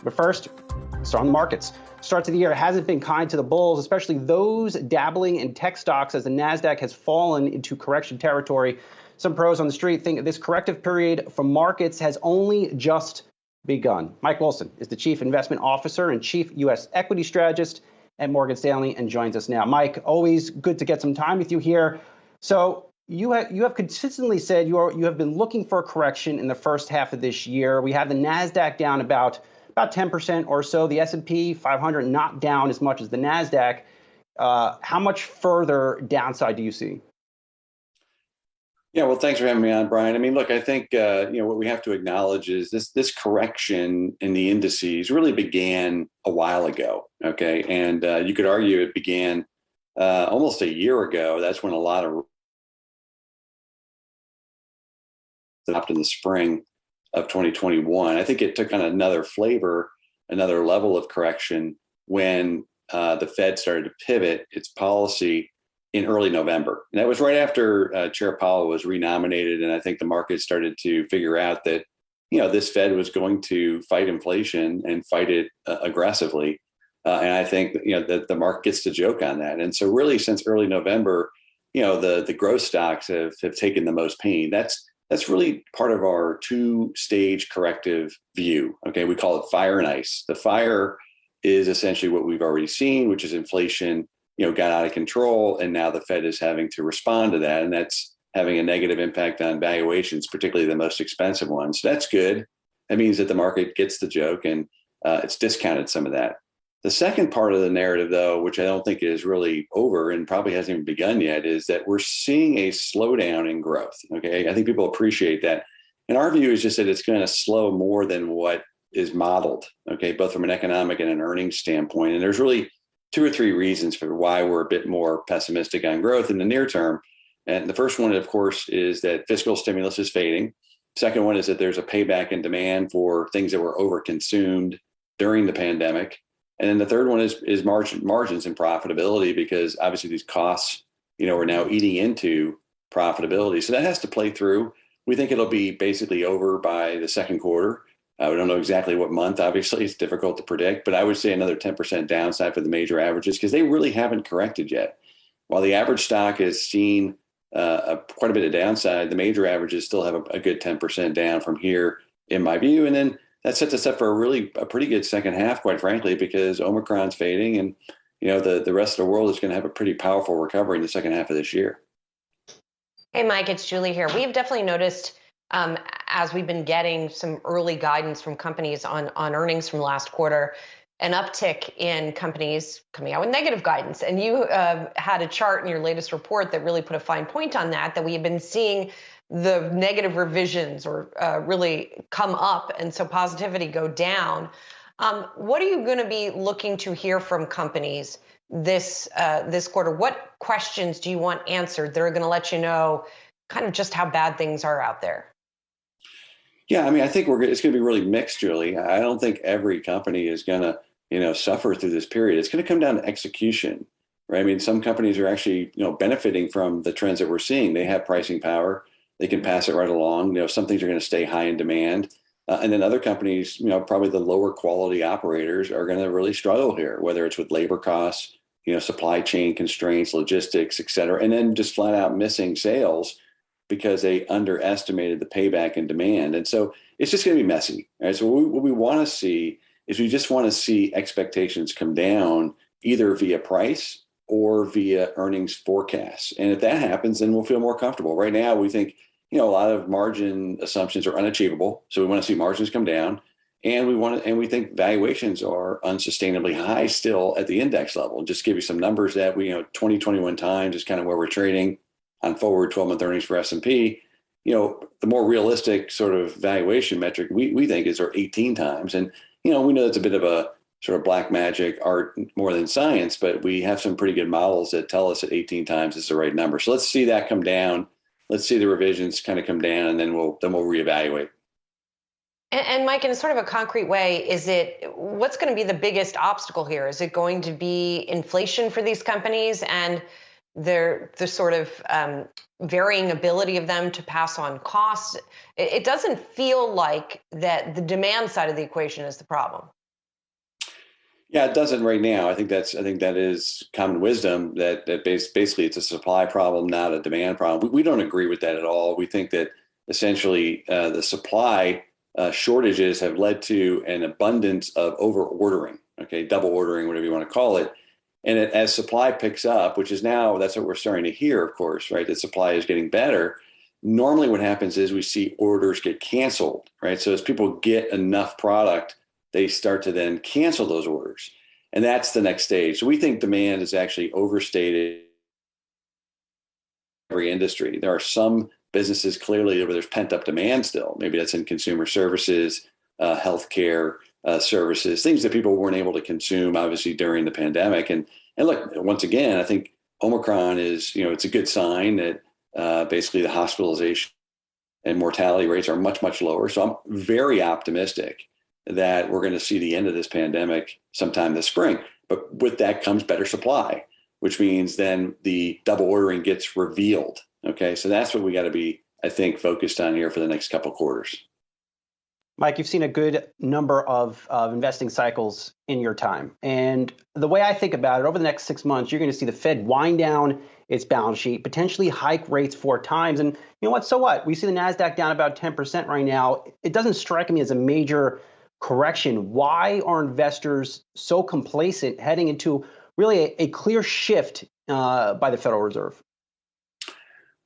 But first, start on the markets. Start to the year hasn't been kind to the bulls, especially those dabbling in tech stocks as the NASDAQ has fallen into correction territory. Some pros on the street think this corrective period for markets has only just begun. Mike Wilson is the Chief Investment Officer and Chief U.S. Equity Strategist at Morgan Stanley and joins us now. Mike, always good to get some time with you here. So you have consistently said you have been looking for a correction in the first half of this year. We have the NASDAQ down about 10% or so, the S&P 500 not down as much as the NASDAQ. How much further downside do you see? Yeah, well, thanks for having me on, Brian. I mean, look, I think what we have to acknowledge is this correction in the indices really began a while ago. Okay, and you could argue it began almost a year ago. That's when a lot of stopped in the spring of 2021. I think it took on another flavor, another level of correction when the Fed started to pivot its policy in early November. And that was right after Chair Powell was renominated. And I think the market started to figure out that, this Fed was going to fight inflation and fight it aggressively. And I think, that the market gets to joke on that. And so really since early November, the growth stocks have taken the most pain. That's really part of our two-stage corrective view. Okay, we call it fire and ice. The fire is essentially what we've already seen, which is inflation, got out of control, and now the Fed is having to respond to that, and that's having a negative impact on valuations, particularly the most expensive ones. So that's good. That means that the market gets the joke, and it's discounted some of that. The second part of the narrative, though, which I don't think is really over and probably hasn't even begun yet, is that we're seeing a slowdown in growth. Okay, I think people appreciate that. And our view is just that it's going to slow more than what is modeled, okay, both from an economic and an earnings standpoint. And there's really two or three reasons for why we're a bit more pessimistic on growth in the near term. And the first one, of course, is that fiscal stimulus is fading. Second one is that there's a payback in demand for things that were overconsumed during the pandemic. And then the third one is margins and profitability, because obviously these costs, are now eating into profitability. So that has to play through. We think it'll be basically over by the second quarter. We don't know exactly what month. Obviously, it's difficult to predict, but I would say another 10% downside for the major averages because they really haven't corrected yet. While the average stock has seen quite a bit of downside, the major averages still have a good 10% down from here, in my view. And then that sets us up for a pretty good second half, quite frankly, because Omicron's fading and, the rest of the world is going to have a pretty powerful recovery in the second half of this year. Hey, Mike, it's Julie here. We've definitely noticed as we've been getting some early guidance from companies on earnings from last quarter, an uptick in companies coming out with negative guidance. And you had a chart in your latest report that really put a fine point on that we have been seeing the negative revisions or really come up, and so positivity go down. What are you going to be looking to hear from companies this quarter? What questions do you want answered that are going to let you know kind of just how bad things are out there? Yeah, I mean, I think it's going to be really mixed, Julie. I don't think every company is going to, suffer through this period. It's going to come down to execution, right? I mean, some companies are actually, benefiting from the trends that we're seeing. They have pricing power. They can pass it right along. Some things are going to stay high in demand. And then other companies, probably the lower quality operators are going to really struggle here, whether it's with labor costs, supply chain constraints, logistics, et cetera, and then just flat out missing sales because they underestimated the payback in demand. And so it's just going to be messy. Right? So what we want to see is we just want to see expectations come down either via price or via earnings forecasts. And if that happens, then we'll feel more comfortable. Right now, we think, a lot of margin assumptions are unachievable. So we want to see margins come down. And we think valuations are unsustainably high still at the index level. Just to give you some numbers that 2021 times is kind of where we're trading on forward 12-month earnings for S&P. The more realistic sort of valuation metric we think is 18 times. And, we know it's a bit of a sort of black magic art more than science, but we have some pretty good models that tell us that 18 times is the right number. So let's see that come down. Let's see the revisions kind of come down, and then we'll reevaluate. And Mike, in a sort of a concrete way, what's going to be the biggest obstacle here? Is it going to be inflation for these companies and the sort of varying ability of them to pass on costs? It doesn't feel like that the demand side of the equation is the problem. Yeah, it doesn't right now. I think that is common wisdom that basically it's a supply problem, not a demand problem. We don't agree with that at all. We think that essentially the supply shortages have led to an abundance of over ordering, okay, double ordering, whatever you want to call it. And as supply picks up, which is now, that's what we're starting to hear, of course, right? That supply is getting better. Normally what happens is we see orders get canceled, right? So as people get enough product, they start to then cancel those orders. And that's the next stage. So we think demand is actually overstated in every industry. There are some businesses clearly where there's pent up demand still. Maybe that's in consumer services, healthcare services, things that people weren't able to consume, obviously, during the pandemic. And look, once again, I think Omicron is, it's a good sign that basically the hospitalization and mortality rates are much, much lower. So I'm very optimistic that we're going to see the end of this pandemic sometime this spring. But with that comes better supply, which means then the double ordering gets revealed. Okay, so that's what we got to be, I think, focused on here for the next couple of quarters. Mike, you've seen a good number of investing cycles in your time. And the way I think about it, over the next 6 months, you're going to see the Fed wind down its balance sheet, potentially hike rates 4 times. And you know what? So what? We see the NASDAQ down about 10% right now. It doesn't strike me as a major correction. Why are investors so complacent heading into really a clear shift by the Federal Reserve?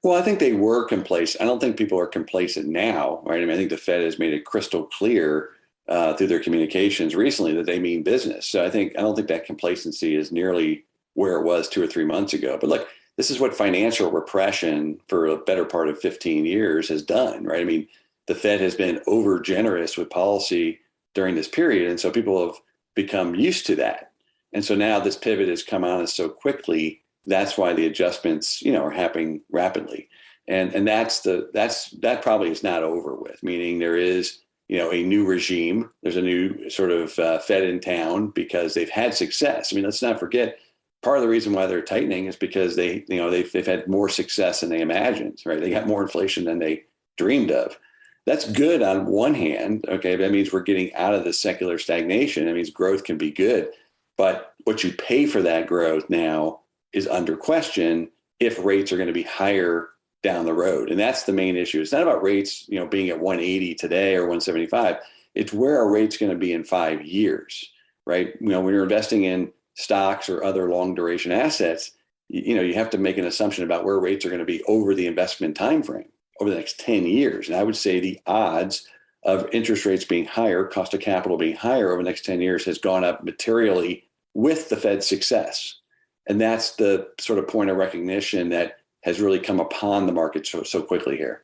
Well, I think they were complacent. I don't think people are complacent now, right? I mean, I think the Fed has made it crystal clear through their communications recently that they mean business. So I don't think that complacency is nearly where it was 2 or 3 months ago. But look, this is what financial repression for a better part of 15 years has done, right? I mean, the Fed has been over generous with policy during this period. And so people have become used to that. And so now this pivot has come on us so quickly. That's why the adjustments, are happening rapidly. And that probably is not over with, meaning there is, a new regime. There's a new sort of Fed in town because they've had success. I mean, let's not forget, part of the reason why they're tightening is because they've had more success than they imagined, right? They got more inflation than they dreamed of. That's good on one hand. Okay, that means we're getting out of the secular stagnation. That means growth can be good. But what you pay for that growth now is under question if rates are going to be higher down the road. And that's the main issue. It's not about rates, being at 180 today or 175. It's where are rates going to be in 5 years, right? When you're investing in stocks or other long duration assets, you have to make an assumption about where rates are going to be over the investment time frame, over the next 10 years. And I would say the odds of interest rates being higher, cost of capital being higher over the next 10 years has gone up materially with the Fed's success. And that's the sort of point of recognition that has really come upon the market so quickly here.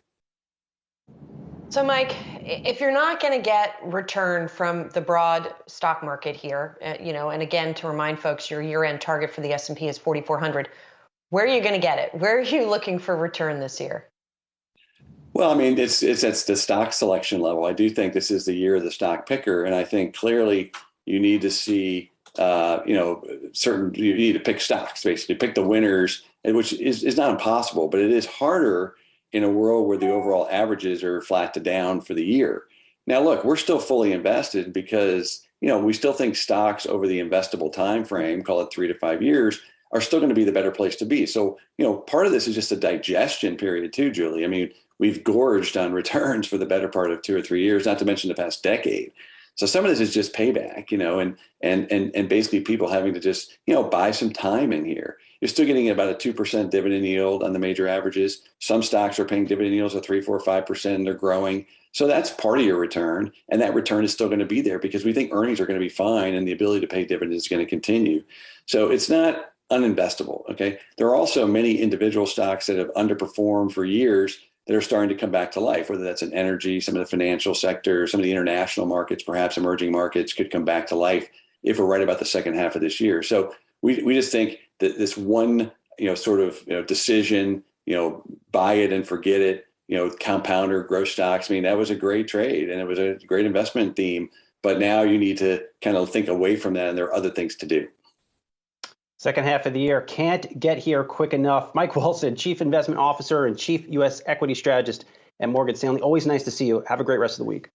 So, Mike, if you're not going to get return from the broad stock market here, and again, to remind folks, your year-end target for the S&P is 4,400. Where are you going to get it? Where are you looking for return this year? Well, I mean, it's at the stock selection level. I do think this is the year of the stock picker, and I think clearly you need to see you need to pick stocks, basically pick the winners, which is not impossible, but it is harder in a world where the overall averages are flat to down for the year. Now, look, we're still fully invested because, we still think stocks over the investable time frame, call it 3 to 5 years, are still going to be the better place to be. So, part of this is just a digestion period too, Julie. I mean, we've gorged on returns for the better part of 2 or 3 years, not to mention the past decade. So some of this is just payback, and basically people having to just, buy some time in here. You're still getting about a 2% dividend yield on the major averages. Some stocks are paying dividend yields of 3, 4, 5%, and they're growing. So that's part of your return. And that return is still going to be there because we think earnings are going to be fine and the ability to pay dividends is going to continue. So it's not uninvestable. Okay. There are also many individual stocks that have underperformed for years that are starting to come back to life, whether that's in energy, some of the financial sector, some of the international markets, perhaps emerging markets could come back to life if we're right about the second half of this year. So we just think that this one, decision, buy it and forget it, compounder, growth stocks. I mean, that was a great trade and it was a great investment theme, but now you need to kind of think away from that and there are other things to do. Second half of the year can't get here quick enough. Mike Wilson, Chief Investment Officer and Chief U.S. Equity Strategist at Morgan Stanley. Always nice to see you. Have a great rest of the week.